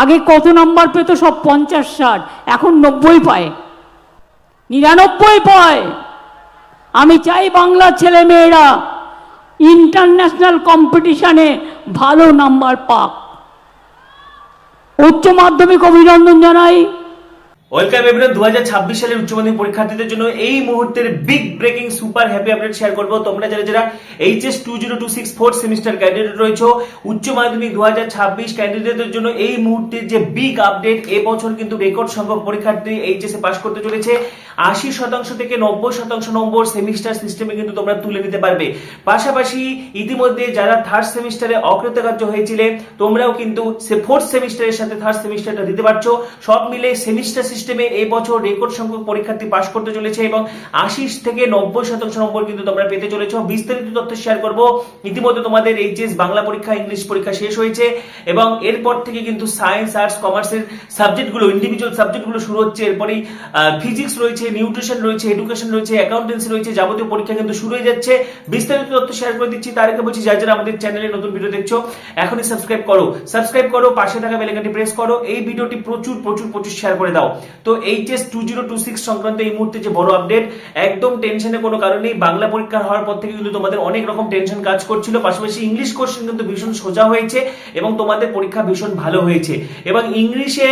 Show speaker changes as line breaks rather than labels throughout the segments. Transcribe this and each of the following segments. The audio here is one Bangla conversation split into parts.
আগে কত নাম্বার পেত? সব 50-60, এখন 90 পায়, 99 পায়। আমি চাই বাংলার ছেলে মেয়েরা ইন্টারন্যাশনাল কম্পিটিশনে ভালো নাম্বার পাক। উচ্চ মাধ্যমিক অভিনন্দন জানাই।
Welcome everyone. 2026 সালের উচ্চ মাধ্যমিক পরীক্ষার্থীদের জন্য এই মুহূর্তের big breaking super happy update share করব। তোমরা যারা এইচএস 2026 ফোর্থ সেমিস্টার ক্যান্ডিডেট রয়েছে, উচ্চ মাধ্যমিক 2026 ক্যান্ডিডেটদের জন্য এই মুহূর্তের যে বিগ আপডেট, এবছর কিন্তু রেকর্ড সংখ্যক পরীক্ষার্থী এইচএস এ পাস করতে চলেছে। 80% থেকে 90% নম্বর সেমিস্টার সিস্টেমে কিন্তু তোমরা তুলে নিতে পারবে। পাশাপাশি ইতিমধ্যে যারা থার্ড সেমিস্টারে অকৃতকার্য হয়েছিলে, তোমরাও কিন্তু ফোর্থ সেমিস্টারের সাথে থার্ড সেমিস্টারটা দিতে পারছো। সব মিলে সেমিস্টার সিস্টেমে এই বছর রেকর্ড সংখ্যক পরীক্ষার্থী পাস করতে চলেছে এবং 80 থেকে 90% নম্বর কিন্তু তোমরা পেতে চলেছো। বিস্তারিত তথ্য শেয়ার করব। ইতিমধ্যে তোমাদের এইচএস বাংলা পরীক্ষা, ইংলিশ পরীক্ষা শেষ হয়েছে এবং এরপর থেকে কিন্তু সায়েন্স, আর্টস, কমার্সের সাবজেক্টগুলো, ইন্ডিভিজুয়াল সাবজেক্টগুলো শুরু হচ্ছে। এরপরেই ফিজিক্স রয়েছে, নিউট্রিশন রয়েছে, এডুকেশন রয়েছে, অ্যাকাউন্টেন্সি রয়েছে, যাবতীয় পরীক্ষা কিন্তু শুরু হয়ে যাচ্ছে। বিস্তারিত তথ্য শেয়ার করে দিচ্ছি। তার আগে বলছি, যারা আমাদের চ্যানেলে নতুন ভিডিও দেখছো এখনই সাবস্ক্রাইব করো, পাশে থাকা বেল আইকনটি প্রেস করো, এই ভিডিওটি প্রচুর শেয়ার করে দাও। তো এইচএস 2026 সংক্রান্ত এই মুহূর্তে যে বড় আপডেট, একদম টেনশনে কোনো কারণ নেই। বাংলা পরীক্ষা হওয়ার পর থেকে কিন্তু তোমাদের অনেক রকম টেনশন কাজ করছিল। পাশাপাশি ইংলিশ কোশ্চেন কিন্তু ভীষণ সোজা হয়েছে এবং তোমাদের পরীক্ষা ভীষণ ভালো হয়েছে। এবং ইংলিশে,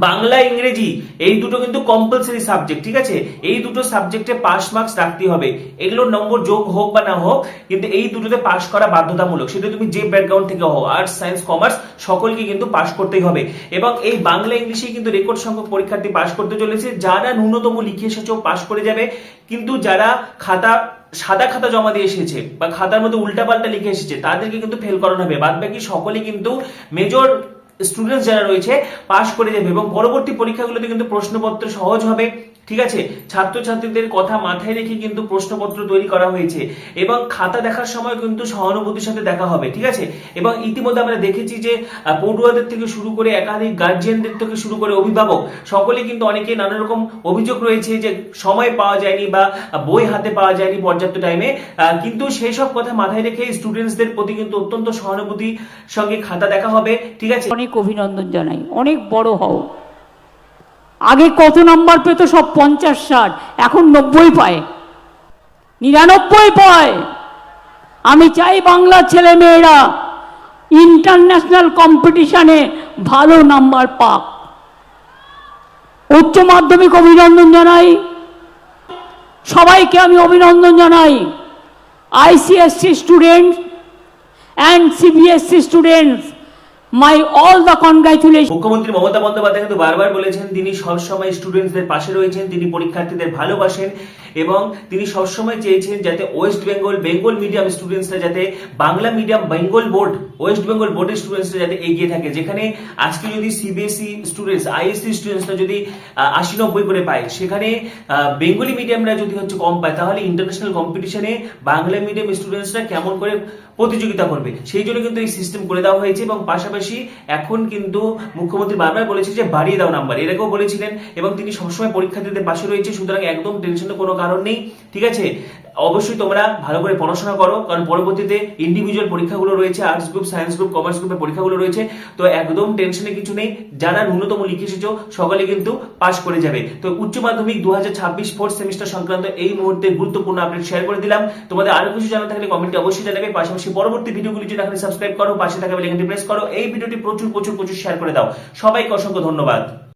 বাংলা, ইংরেজি এই দুটো কিন্তু কম্পালসারি সাবজেক্ট, ঠিক আছে? এই দুটো সাবজেক্টে পাস মার্কস রাখতে হবে। এগুলোর নম্বর যোগ হোক বা না হোক, কিন্তু এই দুটোতে পাস করা বাধ্যতামূলক। সেটা তুমি যে ব্যাকগ্রাউন্ড থেকে হও, আর্টস, সায়েন্স, কমার্স, সকলকে কিন্তু পাস করতেই হবে। এবং এই বাংলা, ইংলিশে কিন্তু রেকর্ড সংখ্যক পরীক্ষার্থী পাস করতে চলেছে। যারা ন্যূনতম লিখে এসেছো পাস করে যাবে, কিন্তু যারা সাদা খাতা জমা দিয়ে এসেছে বা খাতার মধ্যে উল্টাপাল্টা লিখে এসেছে, তাদেরকে কিন্তু ফেল করানো হবে। বাদ বাকি সকলে কিন্তু মেজর স্টুডেন্টস যারা রয়েছে পাস করে যাবে এবং পরবর্তী পরীক্ষাগুলোতে কিন্তু প্রশ্নপত্র সহজ হবে, ঠিক আছে? ছাত্রছাত্রীদের কথা মাথায় রেখে কিন্তু প্রশ্নপত্র তৈরি করা হয়েছে এবং খাতা দেখার সময় কিন্তু সহানুভূতির সাথে দেখা হবে, ঠিক আছে? এবং ইতিমধ্যে আমরা দেখেছি যে পড়ুয়াদের থেকে শুরু করে একাধিক গার্জিয়ানদের থেকে শুরু করে অভিভাবক, সকলে কিন্তু অনেকে নানা রকম অভিযোগ রয়েছে যে সময় পাওয়া যায়নি বা বই হাতে পাওয়া যায়নি পর্যাপ্ত টাইমে। কিন্তু সেই সব কথা মাথায় রেখে স্টুডেন্টসদের প্রতি কিন্তু অত্যন্ত সহানুভূতির সঙ্গে খাতা দেখা হবে, ঠিক আছে?
অনেক অভিনন্দন জানাই, অনেক বড় হও। আগে কত নাম্বার পেত? সব 50-60, এখন 90 পায়, 99 পায়। আমি চাই বাংলার ছেলে মেয়েরা ইন্টারন্যাশনাল কম্পিটিশনে ভালো নাম্বার পাক। উচ্চ মাধ্যমিক অভিনন্দন জানাই সবাইকে, আমি অভিনন্দন জানাই। ICSE students and CBSE students, my all the congratulation.
মুখ্যমন্ত্রী মমতা বন্দ্যোপাধ্যায় কিন্তু বারবার বলেছেন তিনি সবসময় স্টুডেন্টসদের পাশে রয়েছেন, তিনি পরীক্ষার্থীদের ভালোবাসেন এবং তিনি সবসময় চেয়েছেন যাতে ওয়েস্ট বেঙ্গল মিডিয়াম স্টুডেন্টসরা যাতে বাংলা মিডিয়াম ওয়েস্ট বেঙ্গল বোর্ডের স্টুডেন্টসরা যাতে এগিয়ে থাকে। যেখানে আজকে যদি সিবিএসই স্টুডেন্টস, আইএসসি স্টুডেন্টসরা যদি 80-90 করে পায়, সেখানে বেঙ্গলি মিডিয়ামরা যদি কম পায়, তাহলে ইন্টারন্যাশনাল কম্পিটিশনে বাংলা মিডিয়াম স্টুডেন্টসরা কেমন করে প্রতিযোগিতা করবে, সেই জন্য কিন্তু এই সিস্টেম করে দেওয়া হয়েছে। এবং পাশাপাশি এখন কিন্তু মুখ্যমন্ত্রী বারবার বলেছে যে বাড়িয়ে দাও নাম্বার, এর আগেও বলেছিলেন এবং তিনি সবসময় পরীক্ষার্থীদের পাশে রয়েছে। সুতরাং একদম টেনশনের কোনো কারণ নেই, ঠিক আছে? অবশ্যই তোমরা ভালো করে পড়াশোনা করো, কারণ পরবর্তীতে ইন্ডিভিজুয়াল পরীক্ষাগুলো রয়েছে, arts group, science group, commerce গ্রুপের পরীক্ষাগুলো রয়েছে। তো একদম টেনশনে কিছু নেই, যারা ন্যূনতম লিখে এসেছো সকলে কিন্তু পাস করে যাবে। তো উচ্চ মাধ্যমিক 2026 ফোর্থ সেমিস্টার সংক্রান্ত এই মুহূর্তে গুরুত্বপূর্ণ আপডেট শেয়ার করে দিলাম। তোমাদের আরো কিছু জানা থাকলে কমেন্টে অবশ্যই জানাবে। পাশাপাশি পরবর্তী ভিডিওগুলি যদি এখানে সাবস্ক্রাইব করো, পাশে থাকা বেল আইকনটি প্রেস করো, এই ভিডিওটি প্রচুর শেয়ার করে দাও। সবাইকে অসংখ্য ধন্যবাদ।